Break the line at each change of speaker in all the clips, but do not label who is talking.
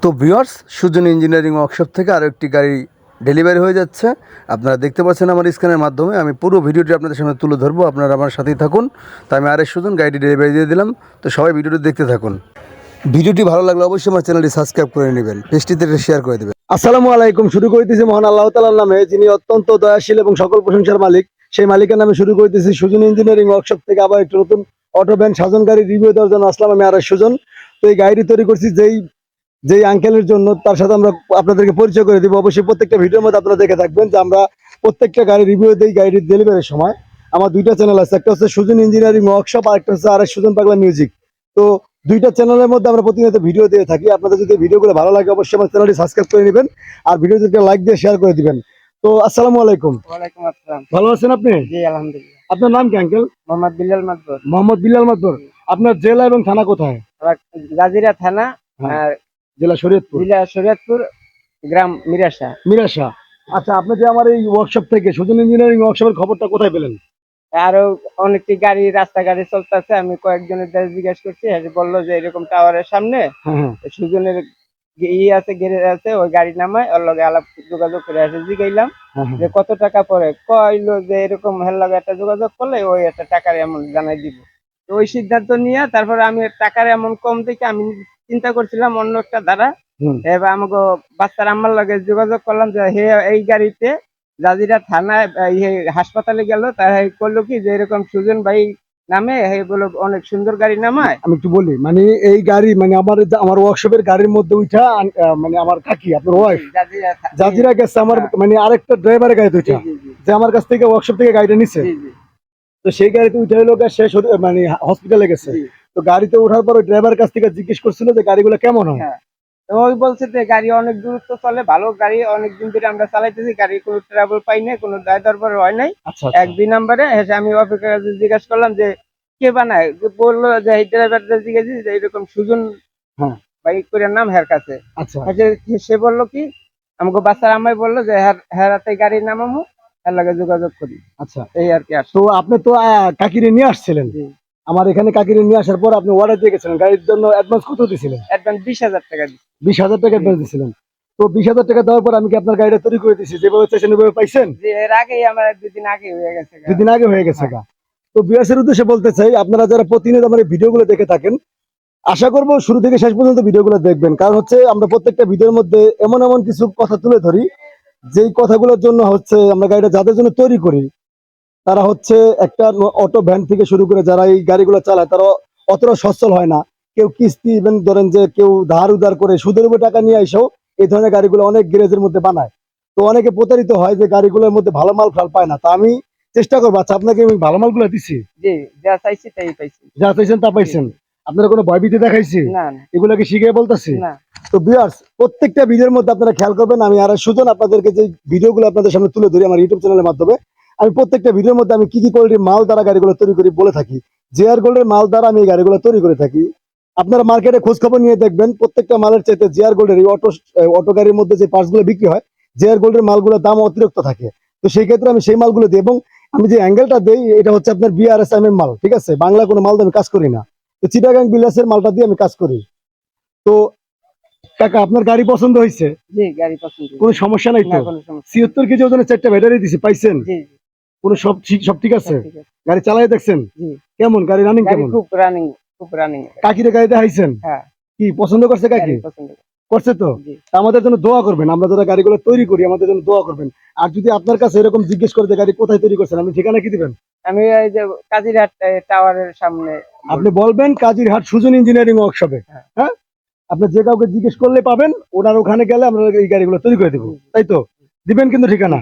তো viewers, Sujan engineering workshop থেকে আরও একটি গাড়ি ডেলিভারি হয়ে যাচ্ছে। আপনারা দেখতে পাচ্ছেন আমার স্ক্রিনের মাধ্যমে। আমি পুরো ভিডিওটি আপনাদের সামনে তুলে ধরবো, আপনারা আমার সাথেই থাকুন। তাই আমি আরেক সুজন গাড়িটি ডেলিভারি দিয়ে দিলাম। তো সবাই ভিডিওটি দেখতে থাকুন। ভিডিওটি ভালো লাগলে অবশ্যই আমার চ্যানেলটি সাবস্ক্রাইব করে নেবেন, পেজটিতে শেয়ার করে দেবেন। আসসালামু আলাইকুম। শুরু করতেছি মহান আল্লাহ তাআলার নামে, যিনি অত্যন্ত দয়াশীল এবং সকল প্রশংসার মালিক। সেই মালিকের নামে শুরু করতেছি সুজন ইঞ্জিনিয়ারিং ওয়ার্কশপ থেকে আবার একটু নতুন অটো ভ্যান সাজন গাড়ি রিভিউ দেওয়ার জন্য আসলাম আমি আরেক সুজন। তো এই গাড়িটি তৈরি করছি যেই আঙ্কেলের জন্য, তার সাথে আমরা আপনাদেরকে পরিচয় করে দিব। অবশ্যই প্রত্যেকটা ভিডিওর মধ্যে আপনারা দেখে থাকবেন যে আমরা প্রত্যেকটা গাড়ি রিভিউ দিই গাড়ির ডেলিভারির সময়। আমার দুইটা চ্যানেল আছে, একটা হচ্ছে সুজন ইঞ্জিনিয়ারিং ওয়ার্কশপ আর একটা হচ্ছে আরেক সুজন পাগলা মিউজিক। তো দুইটা চ্যানেলের মধ্যে আমরা প্রতিনিয়ত ভিডিও দিয়ে থাকি। আপনাদের যদি ভিডিওগুলো ভালো লাগে অবশ্যই আমার চ্যানেলটি সাবস্ক্রাইব করে নেবেন আর ভিডিওটিকে লাইক দিয়ে শেয়ার করে দিবেন। তো আসসালামু আলাইকুম।
ওয়ালাইকুম আসসালাম।
ভালো আছেন আপনি?
জি আলহামদুলিল্লাহ।
আপনার নাম কি আঙ্কেল?
মোহাম্মদ বিলাল মাতবর।
মোহাম্মদ বিলাল মাতবর। আপনার জেলা এবং থানা কোথায়?
আমার জাজিরা থানা আর
জেলা শরীয়তপুর,
জেলা শরীয়তপুর, গ্রাম মিরাশা।
মিরাশা। আচ্ছা, আপনি যে আমার এই ওয়ার্কশপ থেকে সুজন ইঞ্জিনিয়ারিং ওয়ার্কশপের খবরটা কোথায় পেলেন?
আরো অনেকটি গাড়ি রাস্তা গাড়ি চলতেছে, আমি কয়েকজনের দ্বারা জিজ্ঞেস করছি, বললো যে এরকম টাওয়ারের সামনে সুজনের আছে, গ্যারেজ আছে, ওই গাড়ি নামায় ওর লগে আলাপ যোগাযোগ করে আসে। জিগাইলাম যে কত টাকা পরে, কইলো যে এরকম হের লগে একটা যোগাযোগ করলে ওই একটা টাকার অ্যামাউন্ট জানাই দিব। তো ওই সিদ্ধান্ত নিয়ে তারপরে আমি টাকার অ্যামাউন্ট কম থেকে আমি চিন্তা করছিলাম অন্য একটা দ্বারা। এবার আমাকে বাচ্চার আম্মার লগে যোগাযোগ করলাম যে হে এই গাড়িতে জাজিরা থানায় হাসপাতালে গেল, তাই করলো কি যে এরকম সুজন ভাই নামে বলো অনেক সুন্দর গাড়ি নামায়।
আমি একটু বলি, মানে এই গাড়ি মানে আমার ওয়ার্কশপের গাড়ির মধ্যে উঠা মানে আমার কাকি আপনার ওয়াইফ জাজিরা গেছে আমার মানে আরেকটা ড্রাইভারের গাড়িতে উঠা, যে আমার কাছ থেকে ওয়ার্কশপ থেকে গাড়িটা নিছে। তো সেই গাড়িতে উঠে হলো সে মানে হসপিটালে গেছে। তো গাড়িতে ওঠার পর ওই ড্রাইভারের কাছ থেকে জিজ্ঞেস করছিল যে গাড়িগুলো কেমন হয়।
ওই বলছে যে গাড়ি অনেক দূরত্ব চলে, ভালো গাড়ি, অনেকদিন ধরে আমরা চালাইতেছি, গাড়ি কোনো ট্রাভেল পাই নাই, কোনো দায় দরবার হয় নাই। এক দুই নম্বরে আমি অপেক্ষা জিজ্ঞাসা করলাম যে কে বানায়, বললো যে এই ড্রাইভারটা জিজ্ঞেস যে এরকম সুজন ভাই করে নাম হের কাছে। সে বললো কি আমাকে বাচ্চার আমায় বললো যে হেরাতে গাড়ি নামামু, এর লাগে যোগাযোগ করি। আচ্ছা, এই আর কি।
তো আপনি তো কাকিরে নিয়ে আসছিলেন আমার এখানে। কাকিরে নিয়ে আসার পর আপনি অর্ডার দিয়ে গেছিলেন, গাড়ির জন্য অ্যাডভান্স কত দিয়েছিলেন?
অ্যাডভান্স 20,000 টাকা।
20,000 টাকা অ্যাডভান্স দিয়েছিলেন। তো 20,000 টাকা দেওয়ার পর আমি কি আপনার গাড়িটা তৈরি করে দিয়েছি যেভাবে চাইছেন ওইভাবে পাইছেন?
এর আগেই আমার 2 দিন আগে হয়ে গেছে।
2 দিন আগে হয়ে গেছে। তো বিয়াসের উদ্দেশ্যে বলতে চাই, আপনারা যারা প্রতিনিয়ত আমার এই ভিডিওগুলো দেখে থাকেন, আশা করবো শুরু থেকে শেষ পর্যন্ত ভিডিওগুলো দেখবেন। কারণ হচ্ছে আমরা প্রত্যেকটা ভিডিওর মধ্যে এমন এমন কিছু কথা তুলে ধরি যেই কথাগুলোর জন্য হচ্ছে আমরা গাড়িটা যাদের জন্য তৈরি করি তারা হচ্ছে একটা অটো ভ্যান থেকে শুরু করে যারা এই গাড়িগুলো চালায় তারা অতটা সচ্ছল হয় না। কেউ কিস্তি, ইভেন ধরেন যে কেউ ধার উধার করে সুদের উপর টাকা নিয়ে এসেও এই ধরনের গাড়িগুলো অনেক গ্যারেজের মধ্যে বানায়। তো অনেকে প্রতারিত হয় যে গাড়িগুলোর মধ্যে ভালো মাল ফাল পায় না। তা আমি চেষ্টা করবো, আচ্ছা আপনাকে আমি ভালো মালগুলো দিচ্ছি,
যা চাইছি তাই পাইছি,
যা চাইছেন তা পাইছেন। আপনারা কোনো ভয়ভীতি দেখাইছি? এগুলোকে শিখে বলতেছি। তো ভিউয়ার্স, প্রত্যেকটা ভিডিওর মধ্যে আপনারা খেয়াল করবেন, আমি আর সুজন আপনাদেরকে যে ভিডিওগুলো আপনাদের সামনে তুলে ধরি আমার ইউটিউব চ্যানেলের মাধ্যমে, আমি প্রত্যেকটা ভিডিওর মধ্যে আমি কি কি কোয়ালিটির মাল দ্বারা গাড়িগুলো তৈরি করি বলে থাকি। জেআর গোল্ডের মাল দ্বারা আমি এই গাড়িগুলো তৈরি করে থাকি। আপনারা মার্কেটে খোঁজ খবর নিয়ে দেখবেন প্রত্যেকটা মালের চাইতে জেআর গোল্ডের এই অটো গাড়ির মধ্যে যে পার্টসগুলো বিক্রি হয় জেআর গোল্ডের মালগুলোর দাম অতিরিক্ত থাকে। তো সেই ক্ষেত্রে আমি সেই মালগুলো দিই এবং আমি যে অ্যাঙ্গেলটা দিই এটা হচ্ছে আপনার BRSM মাল, ঠিক আছে? বাংলা কোনো মাল দিয়ে আমি কাজ করি না। তো চিটাগাং বিলাসের মালটা দিয়ে আমি কাজ করি। তো কাকা, আপনার গাড়ি পছন্দ হয়েছে?
জি, গাড়ি পছন্দ, কোনো
সমস্যা নাই তো? 76 কেজি ওজনের 4টা ব্যাটারি দিছি, পাইছেন? কোনো সব ঠিক আছে? গাড়ি চালাই দেখছেন কেমন? গাড়ি রানিং কেমন?
খুব রানিং।
কাকিরে গাড়ি দেখাইছেন? কি পছন্দ করছে কাকি? করছে তো? আমাদের জন্য দোয়া করবেন, আমরা যারা গাড়িগুলো তৈরি করি আমাদের জন্য দোয়া করবেন। আর যদি আপনার কাছে এরকম জিজ্ঞেস করে যে গাড়ি কোথায় তৈরি করছেন, আপনি ঠিকানা কি দিবেন?
আমি এই যে কাজিরহাট টাওয়ারের সামনে,
আপনি বলবেন কাজিরহাট সুজন ইঞ্জিনিয়ারিং ওয়ার্কশপে। হ্যাঁ, আপনি যে কাউকে জিজ্ঞেস করলে পাবেন, ওনার ওখানে গেলে আমরা এই গাড়িগুলো তৈরি করে দেবো। তাই তো? দিবেন কিন্তু ঠিকানা?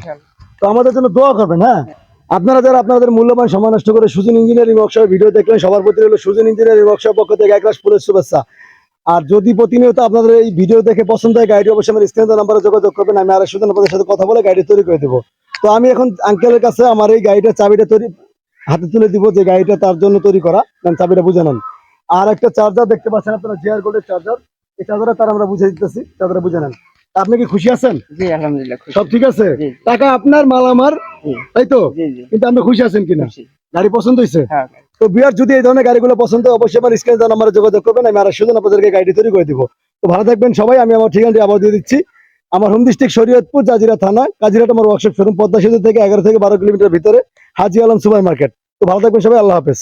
তো আমাদের জন্য দোয়া করবেন। হ্যাঁ, আপনারা যারা আপনাদের মূল্যবান সময় নষ্ট করে সুজন ইঞ্জিনিয়ারিং ওয়ার্কশপের ভিডিও দেখলেন, সবার প্রতি হলো সুজন ইঞ্জিনিয়ারিং ওয়ার্কশপ পক্ষ থেকে একরাশ ফুলের শুভেচ্ছা। আর যদি প্রতিনিয়ত আপনাদের এই ভিডিও দেখে পছন্দ হয় গাড়ি অবশ্যই আমার স্ক্রিনে নাম্বারে যোগাযোগ করবেন, আমি আর সুজন আপনাদের সাথে কথা বলে গাড়ি তৈরি করে দেবো। তো আমি এখন আঙ্কেলের কাছে আমার এই গাড়িটার চাবিটা হাতে তুলে দিব, যে গাড়িটা তার জন্য তৈরি করা, চাবিটা বুঝে নেন। আর একটা চার্জার দেখতে পাচ্ছেন আপনারা, জেআর গোল্ডের চার্জার, এই চার্জারটা তার আমরা বুঝে দিতেছি, চার্জারটা বুঝে নেন। আপনি কি খুশি আছেন?
জি আলহামদুলিল্লাহ,
সব ঠিক আছে? টাকা আপনার, মাল আমার, তাই তো? কিন্তু আপনি খুশি আছেন কিনা? গাড়ি পছন্দ হয়েছে? তো বিয়ার যদি এই ধরনের গাড়িগুলো পছন্দ হয় অবশ্যই আমার স্ক্রিনে নাম্বারে যোগাযোগ করবেন, আমি আর সুজন আপনাদেরকে গাড়ি তৈরি করে দিব।
তো ভালো থাকবেন সবাই। আমি আমার ঠিকানাটি আবার দিয়ে দিচ্ছি। আমার হোম ডিস্ট্রিক্ট শরীয়তপুর, জাজিরা থানা, কাজিরাট আমার ওয়ার্কশপ শোরুম, পদ্মা সেতু থেকে 11 থেকে 12 কিলোমিটার ভিতরে, হাজি আলম সুপার মার্কেট। তো ভালো থাকবেন সবাই, আল্লাহ হাফেজ।